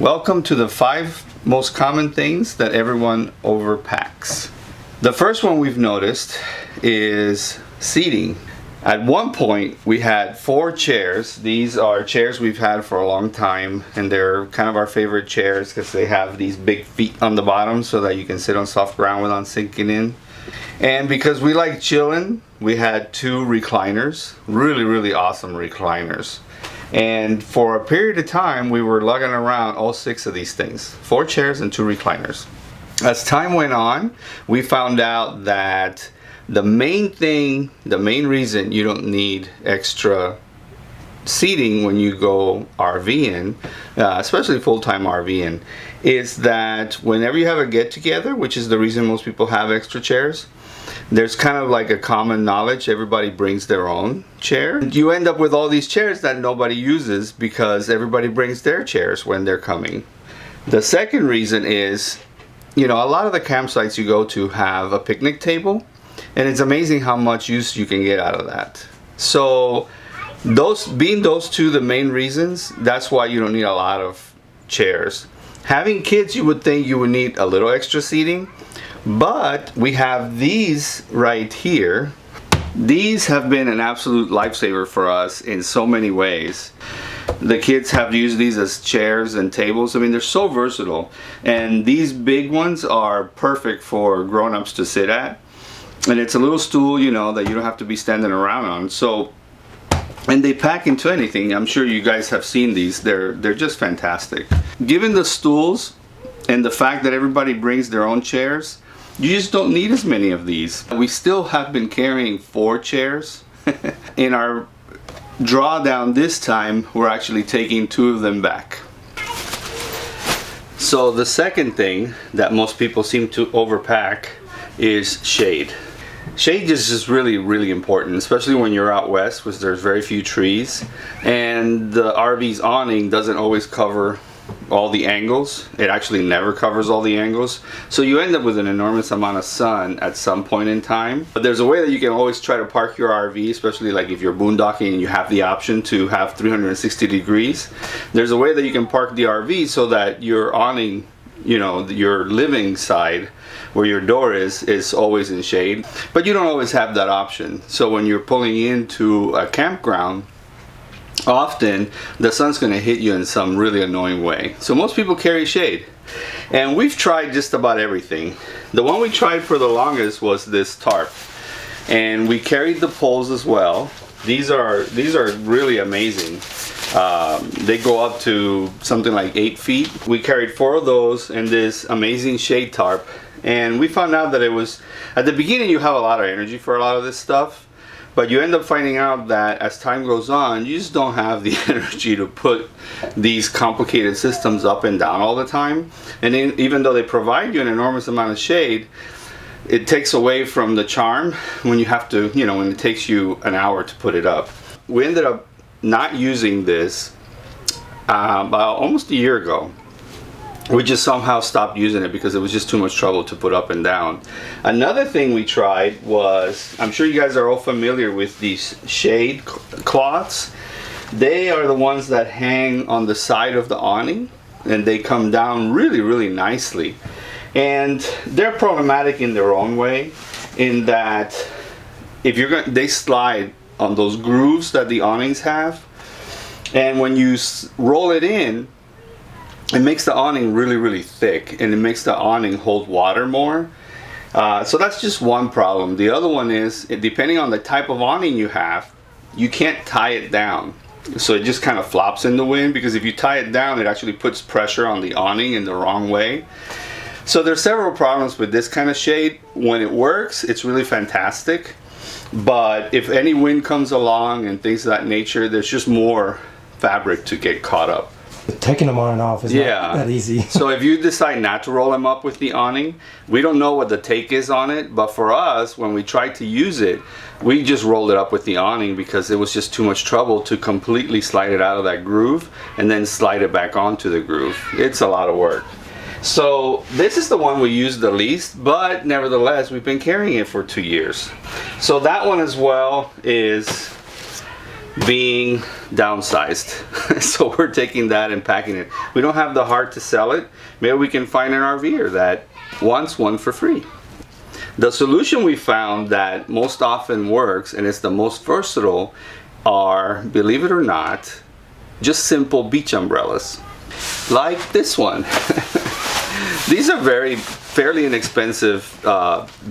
Welcome to the 5 most common things that everyone overpacks. The first one we've noticed is seating. At one point we had 4 chairs. These are chairs we've had for a long time, and they're kind of our favorite chairs because they have these big feet on the bottom so that you can sit on soft ground without sinking in. And because we like chilling, we had 2 recliners, really awesome recliners. And for a period of time we were lugging around all 6 of these things, 4 chairs and 2 recliners. As time went on, we found out that the main reason you don't need extra seating when you go RVing, especially full-time RVing, is that whenever you have a get-together, which is the reason most people have extra chairs, there's kind of like a common knowledge, everybody brings their own chair. You end up with all these chairs that nobody uses because everybody brings their chairs when they're coming. The second reason is, a lot of the campsites you go to have a picnic table, and it's amazing how much use you can get out of that. So those 2 the main reasons, that's why you don't need a lot of chairs. Having kids, you would think you would need a little extra seating, but we have these right here. These have been an absolute lifesaver for us in so many ways. The kids have used these as chairs and tables. I mean, they're so versatile, and these big ones are perfect for grown-ups to sit at. And it's a little stool, that you don't have to be standing around on. So, and they pack into anything. I'm sure you guys have seen these. They're just fantastic. Given the stools and the fact that everybody brings their own chairs, you just don't need as many of these. We still have been carrying 4 chairs. In our drawdown this time, we're actually taking 2 of them back. So the second thing that most people seem to overpack is shade. Shade is just really important, especially when you're out west, because there's very few trees, and the RV's awning doesn't always cover all the angles. It actually never covers all the angles, so you end up with an enormous amount of sun at some point in time. But there's a way that you can always try to park your RV, especially like if you're boondocking and you have the option to have 360 degrees. There's a way that you can park the RV so that your awning, your living side where your door is always in shade, but you don't always have that option. So when you're pulling into a campground, often the sun's going to hit you in some really annoying way. So most people carry shade, and we've tried just about everything. The one we tried for the longest was this tarp, and we carried the poles as well. These are really amazing. They go up to something like 8 feet. We carried 4 of those and this amazing shade tarp, and we found out that it was, at the beginning you have a lot of energy for a lot of this stuff, but you end up finding out that as time goes on, you just don't have the energy to put these complicated systems up and down all the time. And even though they provide you an enormous amount of shade, it takes away from the charm when you have to, when it takes you an hour to put it up. We ended up not using this about almost a year ago. We just somehow stopped using it because it was just too much trouble to put up and down. Another thing we tried was, I'm sure you guys are all familiar with these shade cloths. They are the ones that hang on the side of the awning, and they come down really nicely. And they're problematic in their own way, in that if they slide on those grooves that the awnings have, and when you roll it in, it makes the awning really thick, and it makes the awning hold water more. So that's just one problem. The other one is, depending on the type of awning you have, you can't tie it down. So it just kind of flops in the wind, because if you tie it down, it actually puts pressure on the awning in the wrong way. So there's several problems with this kind of shade. When it works, it's really fantastic. But if any wind comes along and things of that nature, there's just more fabric to get caught up. Taking them on and off is not that easy. So if you decide not to roll them up with the awning, we don't know what the take is on it, but for us, when we tried to use it, we just rolled it up with the awning because it was just too much trouble to completely slide it out of that groove and then slide it back onto the groove. It's a lot of work. So this is the one we use the least, but nevertheless, we've been carrying it for 2 years. So that one as well is being downsized. So we're taking that and packing it. We don't have the heart to sell it. Maybe we can find an RVer that wants one for free. The solution we found that most often works, and it's the most versatile, are, believe it or not, just simple beach umbrellas. Like this one. These are fairly inexpensive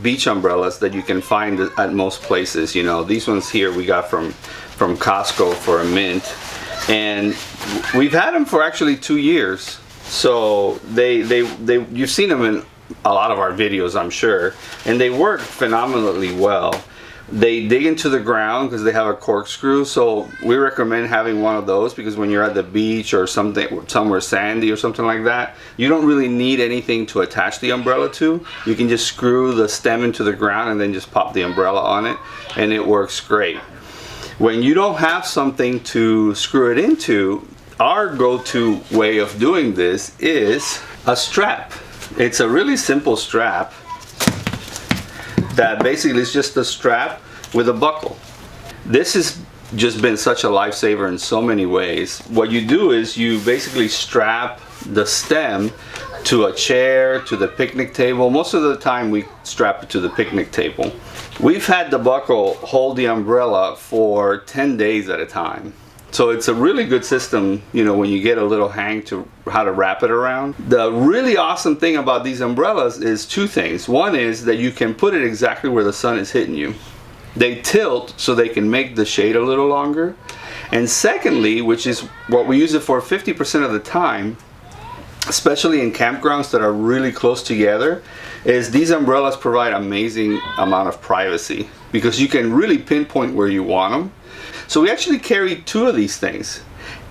beach umbrellas that you can find at most places. You know, these ones here we got from Costco for a mint, and we've had them for actually 2 years. So you've seen them in a lot of our videos, I'm sure, and they work phenomenally well. They dig into the ground because they have a corkscrew, so we recommend having one of those, because when you're at the beach or somewhere sandy or something like that, you don't really need anything to attach the umbrella to. You can just screw the stem into the ground and then just pop the umbrella on it, and it works great. When you don't have something to screw it into, our go-to way of doing this is a strap. It's a really simple strap that basically is just a strap with a buckle. This has just been such a lifesaver in so many ways. What you do is you basically strap the stem to a chair, to the picnic table. Most of the time we strap it to the picnic table. We've had the buckle hold the umbrella for 10 days at a time. So it's a really good system, you know, when you get a little hang to how to wrap it around. The really awesome thing about these umbrellas is two things. One is that you can put it exactly where the sun is hitting you. They tilt so they can make the shade a little longer. And secondly, which is what we use it for 50% of the time, especially in campgrounds that are really close together, is these umbrellas provide amazing amount of privacy, because you can really pinpoint where you want them. So we actually carry 2 of these things,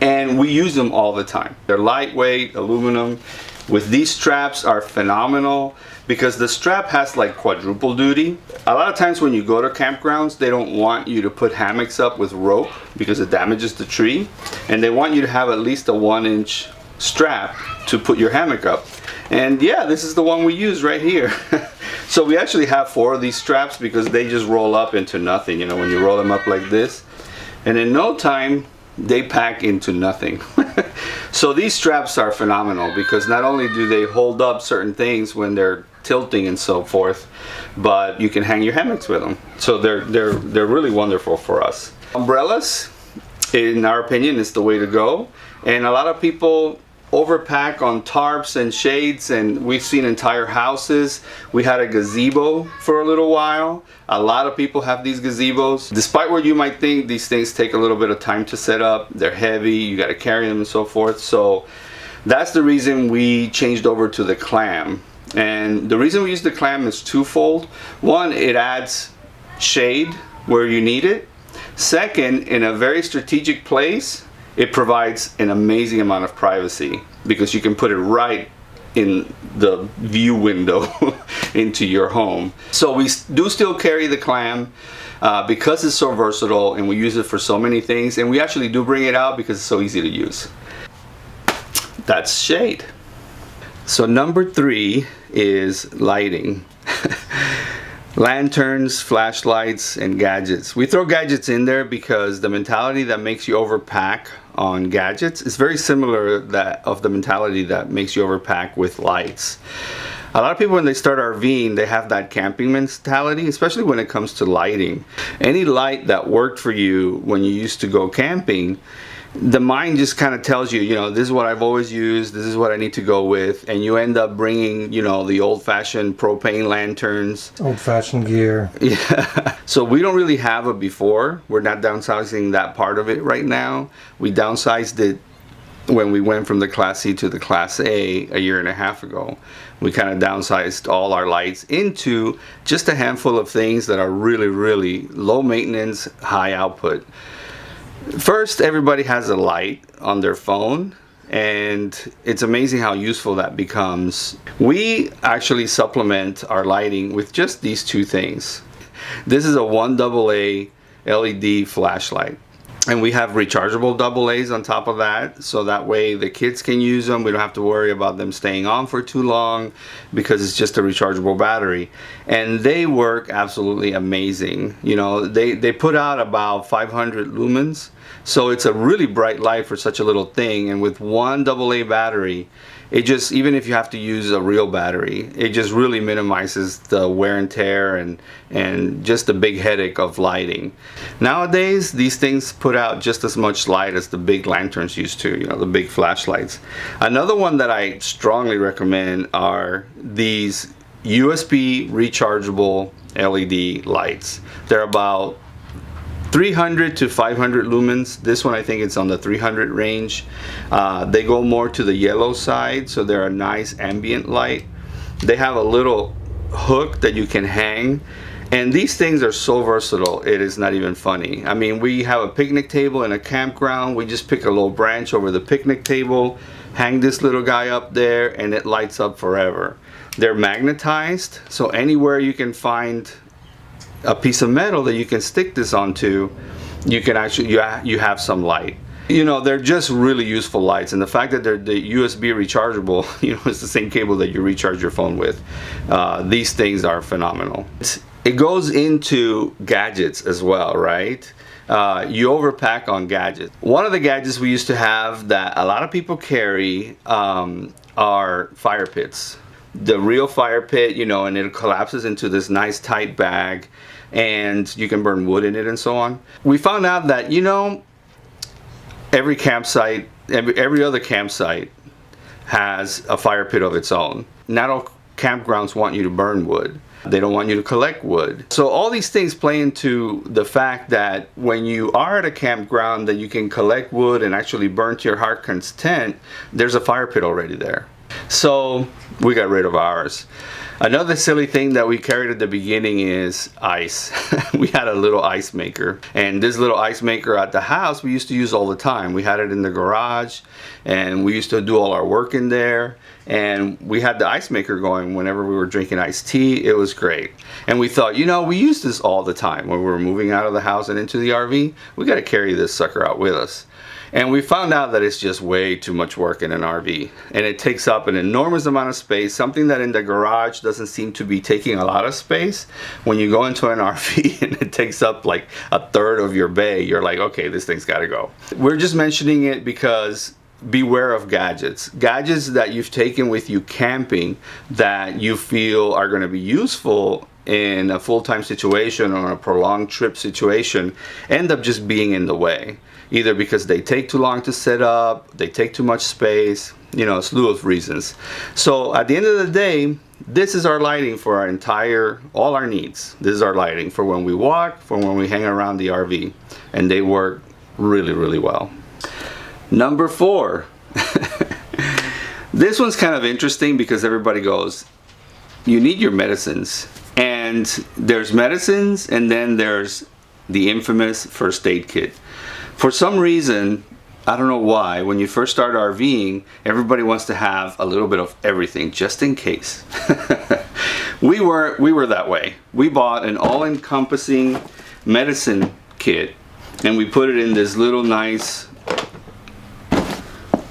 and we use them all the time. They're lightweight, aluminum. With these straps are phenomenal, because the strap has like quadruple duty. A lot of times when you go to campgrounds, they don't want you to put hammocks up with rope because it damages the tree, and they want you to have at least a 1-inch strap to put your hammock up. And yeah, this is the one we use right here. So we actually have 4 of these straps because they just roll up into nothing, you know, when you roll them up like this. And in no time, they pack into nothing. So these straps are phenomenal, because not only do they hold up certain things when they're tilting and so forth, but you can hang your hammocks with them. So they're really wonderful for us. Umbrellas, in our opinion, is the way to go. And a lot of people overpack on tarps and shades, and we've seen entire houses. We had a gazebo for a little while. A lot of people have these gazebos. Despite what you might think, these things take a little bit of time to set up. They're heavy, you got to carry them and so forth. So that's the reason we changed over to the clam. And the reason we use the clam is twofold. One, it adds shade where you need it. Second, in a very strategic place, it provides an amazing amount of privacy, because you can put it right in the view window into your home. So we do still carry the clam because it's so versatile, and we use it for so many things, and we actually do bring it out because it's so easy to use. That's shade. So number 3 is lighting. Lanterns, flashlights, and gadgets. We throw gadgets in there because the mentality that makes you overpack on gadgets is very similar of the mentality that makes you overpack with lights. A lot of people, when they start RVing, they have that camping mentality, especially when it comes to lighting. Any light that worked for you when you used to go camping, the mind just kind of tells you, you know, this is what I've always used, this is what I need to go with, and you end up bringing, you know, the old-fashioned propane lanterns. Old-fashioned gear. Yeah. So we don't really have a before. We're not downsizing that part of it right now. We downsized it when we went from the Class C to the Class A 1.5 years ago. We kind of downsized all our lights into just a handful of things that are really, really low maintenance, high output. First, everybody has a light on their phone, and it's amazing how useful that becomes. We actually supplement our lighting with just these 2 things. This is a 1AA LED flashlight. And we have rechargeable AA's on top of that, so that way the kids can use them. We don't have to worry about them staying on for too long because it's just a rechargeable battery. And they work absolutely amazing. You know, they put out about 500 lumens, so it's a really bright light for such a little thing. And with one AA battery, it just, even if you have to use a real battery, it just really minimizes the wear and tear and just the big headache of lighting. Nowadays, these things put out just as much light as the big lanterns used to, you know, the big flashlights. Another one that I strongly recommend are these USB rechargeable LED lights. They're about 300 to 500 lumens. This one, I think it's on the 300 range. They go more to the yellow side, so they're a nice ambient light. They have a little hook that you can hang, and these things are so versatile, it is not even funny. I mean, we have a picnic table in a campground. We just pick a little branch over the picnic table, hang this little guy up there, and it lights up forever. They're magnetized, so anywhere you can find a piece of metal that you can stick this onto, you can actually, you have some light. You know, they're just really useful lights, and the fact that they're the USB rechargeable, you know, it's the same cable that you recharge your phone with. These things are phenomenal. It goes into gadgets as well, right? You overpack on gadgets. One of the gadgets we used to have that a lot of people carry are fire pits. The real fire pit, you know, and it collapses into this nice tight bag, and you can burn wood in it and so on. We found out that, you know, every campsite, every other campsite has a fire pit of its own. Not all campgrounds want you to burn wood. They don't want you to collect wood. So all these things play into the fact that when you are at a campground that you can collect wood and actually burn to your heart's content, there's a fire pit already there. So we got rid of ours. Another silly thing that we carried at the beginning is ice. We had a little ice maker, and this little ice maker at the house we used to use all the time. We had it in the garage, and we used to do all our work in there, and we had the ice maker going whenever we were drinking iced tea. It was great. And we thought, you know, we use this all the time when we were moving out of the house and into the RV. We got to carry this sucker out with us. And we found out that it's just way too much work in an RV, and it takes up an enormous amount of space, something that in the garage doesn't seem to be taking a lot of space. When you go into an RV and it takes up like a third of your bay, you're like, okay, this thing's got to go. We're just mentioning it because beware of gadgets. Gadgets that you've taken with you camping that you feel are going to be useful in a full-time situation or a prolonged trip situation end up just being in the way. Either because they take too long to set up, they take too much space, you know, a slew of reasons. So at the end of the day, this is our lighting for our all our needs. This is our lighting for when we walk, for when we hang around the RV. And they work really, really well. Number 4. This one's kind of interesting because everybody goes, you need your medicines. And there's medicines, and then there's the infamous first aid kit. For some reason, I don't know why, when you first start RVing, everybody wants to have a little bit of everything just in case. We were that way. We bought an all-encompassing medicine kit, and we put it in this little nice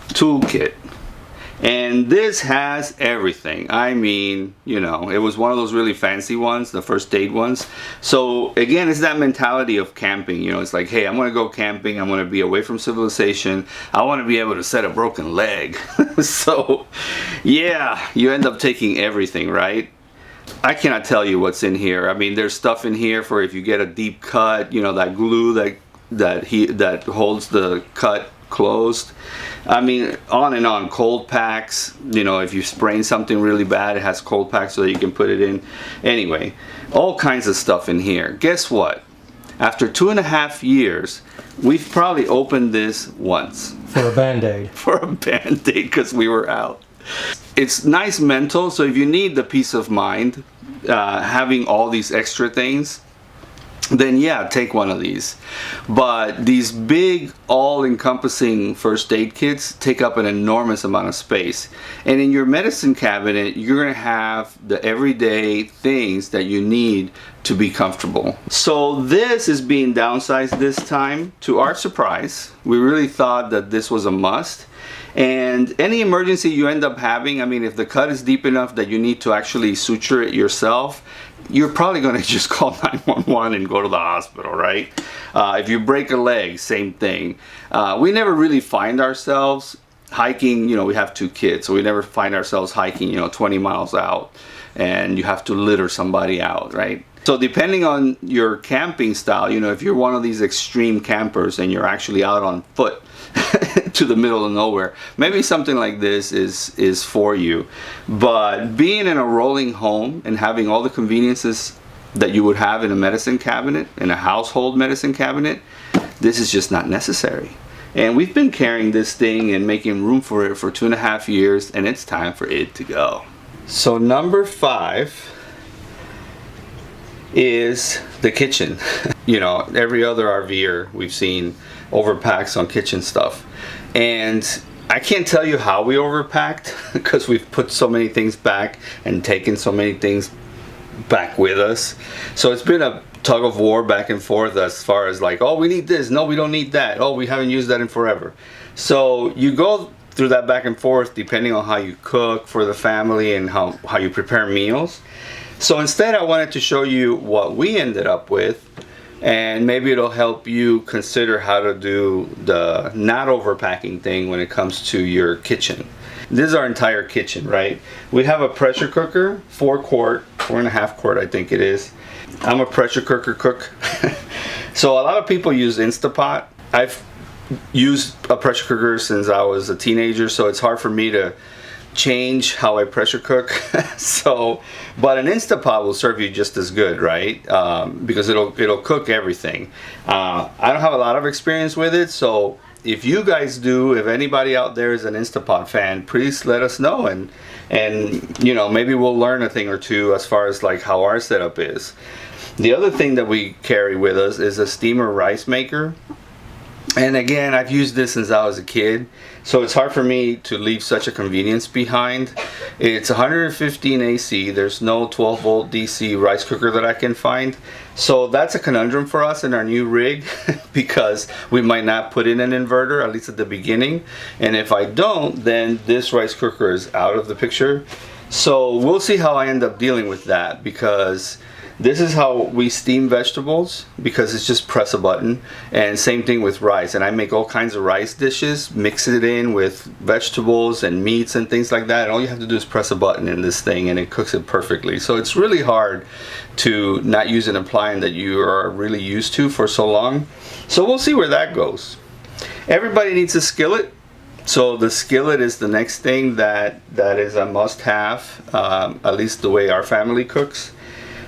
toolkit. And this has everything. I mean, you know, it was one of those really fancy ones, the first aid ones. So again, it's that mentality of camping. You know, it's like, hey, I'm gonna go camping. I'm gonna be away from civilization. I want to be able to set a broken leg. So yeah, you end up taking everything, right? I cannot tell you what's in here. I mean, there's stuff in here for if you get a deep cut, you know, that glue that holds the cut closed. I mean, on and on. Cold packs, you know, if you sprain something really bad, it has cold packs so that you can put it in. Anyway, all kinds of stuff in here. Guess what? After 2.5 years, we've probably opened this once. For a Band-Aid. For a Band-Aid, because we were out. It's nice mental, so if you need the peace of mind, having all these extra things, then yeah, take one of these. But these big all-encompassing first aid kits take up an enormous amount of space, and in your medicine cabinet you're going to have the everyday things that you need to be comfortable. So this is being downsized this time. To our surprise, we really thought that this was a must. And any emergency you end up having, I mean, if the cut is deep enough that you need to actually suture it yourself, you're probably going to just call 911 and go to the hospital, right? If you break a leg, same thing. We never really find ourselves hiking, you know, we have 2 kids, so we never find ourselves hiking, you know, 20 miles out and you have to litter somebody out, right? So depending on your camping style, you know, if you're one of these extreme campers and you're actually out on foot to the middle of nowhere, maybe something like this is for you. But being in a rolling home and having all the conveniences that you would have in a medicine cabinet, in a household medicine cabinet, this is just not necessary. And we've been carrying this thing and making room for it for 2.5 years, and it's time for it to go. So number 5 is the kitchen. You know, every other RVer we've seen overpacks on kitchen stuff, and I can't tell you how we overpacked because we've put so many things back and taken so many things back with us. So it's been a tug of war back and forth as far as like, oh, we need this, no, we don't need that, oh, we haven't used that in forever. So you go through that back and forth depending on how you cook for the family and how you prepare meals. So instead I wanted to show you what we ended up with, and maybe it'll help you consider how to do the not overpacking thing when it comes to your kitchen. This is our entire kitchen, right? We have a pressure cooker, 4.5 quart I think it is. I'm a pressure cooker cook. So a lot of people use Instapot. I've used a pressure cooker since I was a teenager, so it's hard for me to change how I pressure cook. So, but an Instapot will serve you just as good, right? Because it'll cook everything. I don't have a lot of experience with it, so if you guys do, if anybody out there is an Instapot fan, please let us know, and you know, maybe we'll learn a thing or two as far as like how our setup is. The other thing that we carry with us is a steamer rice maker. And again, I've used this since I was a kid, so it's hard for me to leave such a convenience behind. It's 115 AC. There's no 12 volt DC rice cooker that I can find. So that's a conundrum for us in our new rig because we might not put in an inverter, at least at the beginning. And if I don't, then this rice cooker is out of the picture. So we'll see how I end up dealing with that, because this is how we steam vegetables, because it's just press a button. And same thing with rice. And I make all kinds of rice dishes, mix it in with vegetables and meats and things like that. And all you have to do is press a button in this thing and it cooks it perfectly. So it's really hard to not use an appliance that you are really used to for so long. So we'll see where that goes. Everybody needs a skillet. So the skillet is the next thing that is a must-have, at least the way our family cooks.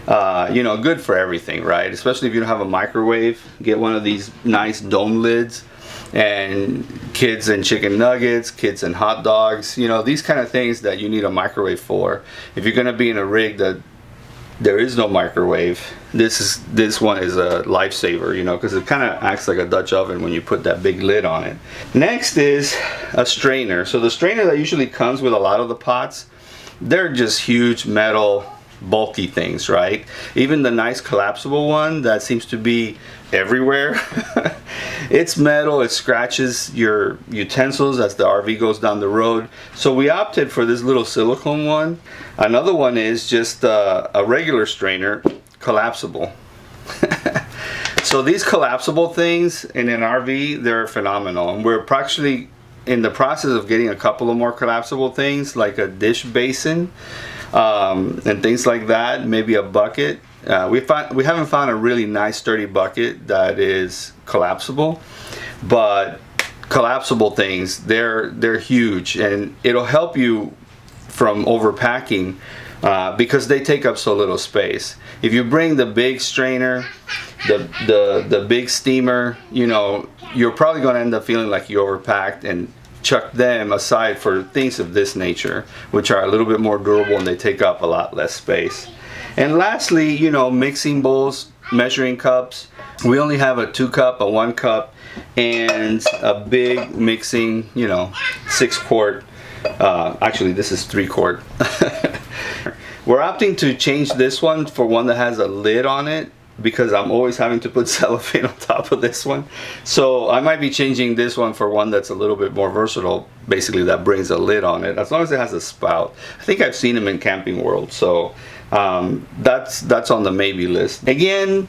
You know, good for everything, right? Especially if you don't have a microwave, get one of these nice dome lids. And kids and chicken nuggets, kids and hot dogs, you know, these kind of things that you need a microwave for. If you're going to be in a rig that there is no microwave, this one is a lifesaver, you know, because it kind of acts like a Dutch oven when you put that big lid on it. Next is a strainer. So the strainer that usually comes with a lot of the pots, they're just huge metal bulky things, right? Even the nice collapsible one that seems to be everywhere, it's metal, it scratches your utensils as the RV goes down the road. So we opted for this little silicone one. Another one is just a regular strainer, collapsible. So these collapsible things in an RV, they're phenomenal, and we're actually in the process of getting a couple of more collapsible things, like a dish basin and things like that, maybe a bucket. We haven't found a really nice sturdy bucket that is collapsible, but collapsible things, they're huge, and it'll help you from overpacking because they take up so little space. If you bring the big strainer, the big steamer, you know, you're probably going to end up feeling like you overpacked, and chuck them aside for things of this nature, which are a little bit more durable and they take up a lot less space. And lastly, you know, mixing bowls, measuring cups. We only have a 2 cup, a 1 cup, and a big mixing, you know, 6 quart. Actually, this is 3 quart. We're opting to change this one for one that has a lid on it, because I'm always having to put cellophane on top of this one. So I might be changing this one for one that's a little bit more versatile, basically that brings a lid on it, as long as it has a spout. I think I've seen them in Camping World, so that's on the maybe list. Again,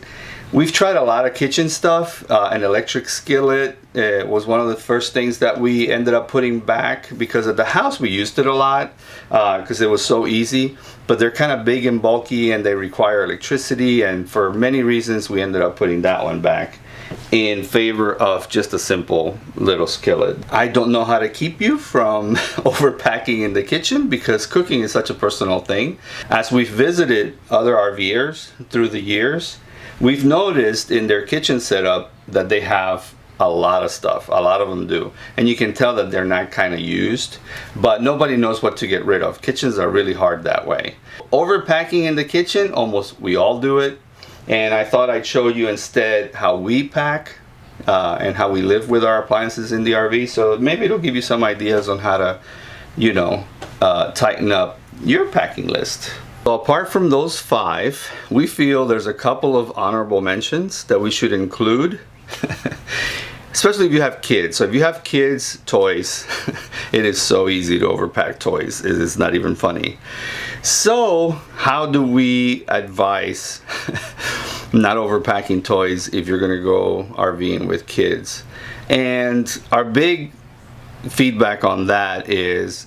we've tried a lot of kitchen stuff. An electric skillet was one of the first things that we ended up putting back, because at the house we used it a lot because it was so easy, but they're kind of big and bulky and they require electricity, and for many reasons we ended up putting that one back in favor of just a simple little skillet. I don't know how to keep you from overpacking in the kitchen, because cooking is such a personal thing. As we've visited other RVers through the years, we've noticed in their kitchen setup that they have a lot of stuff. A lot of them do. And you can tell that they're not kind of used, but nobody knows what to get rid of. Kitchens are really hard that way. Overpacking in the kitchen, almost we all do it. And I thought I'd show you instead how we pack and how we live with our appliances in the RV. So maybe it'll give you some ideas on how to, you know, tighten up your packing list. So apart from those 5, we feel there's a couple of honorable mentions that we should include. Especially if you have kids. So if you have kids' toys, it is so easy to overpack toys. It is not even funny. So how do we advise not overpacking toys if you're going to go RVing with kids? And our big feedback on that is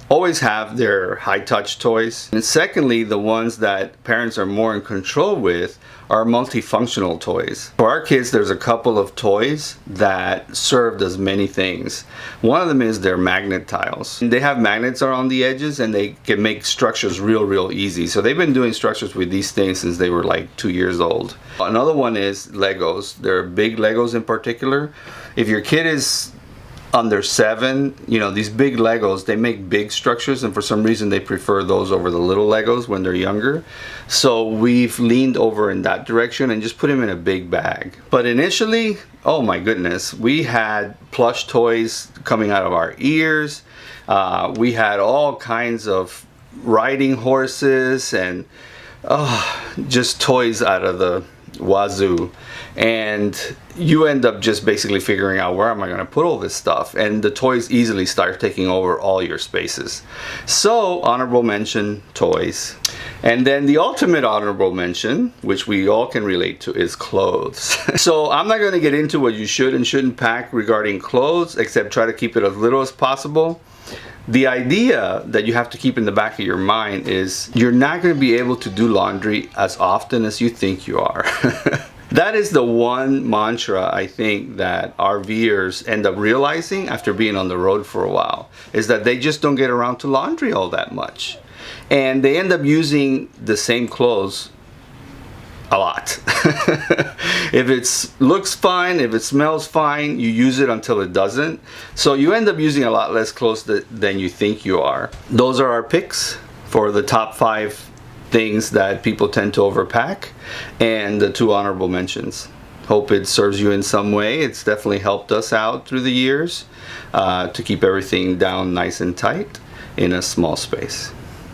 always have their high-touch toys. And secondly, the ones that parents are more in control with are multifunctional toys. For our kids, there's a couple of toys that served as many things. One of them is their magnet tiles. They have magnets around the edges and they can make structures real easy. So they've been doing structures with these things since they were like 2 years old. Another one is Legos. They're big Legos in particular. If your kid is under 7, you know, these big Legos, they make big structures, and for some reason they prefer those over the little Legos when they're younger. So we've leaned over in that direction and just put them in a big bag. But initially, oh my goodness, we had plush toys coming out of our ears. We had all kinds of riding horses and just toys out of the wazoo. And you end up just basically figuring out, where am I going to put all this stuff? And the toys easily start taking over all your spaces. So honorable mention, toys. And then the ultimate honorable mention, which we all can relate to, is clothes. So I'm not going to get into what you should and shouldn't pack regarding clothes, except try to keep it as little as possible. The idea that you have to keep in the back of your mind is you're not going to be able to do laundry as often as you think you are. That is the one mantra I think that RVers end up realizing after being on the road for a while, is that they just don't get around to laundry all that much. And they end up using the same clothes a lot. If it looks fine, if it smells fine, you use it until it doesn't. So you end up using a lot less clothes than you think you are. Those are our picks for the top 5 things that people tend to overpack, and the 2 honorable mentions. Hope it serves you in some way. It's definitely helped us out through the years to keep everything down nice and tight in a small space.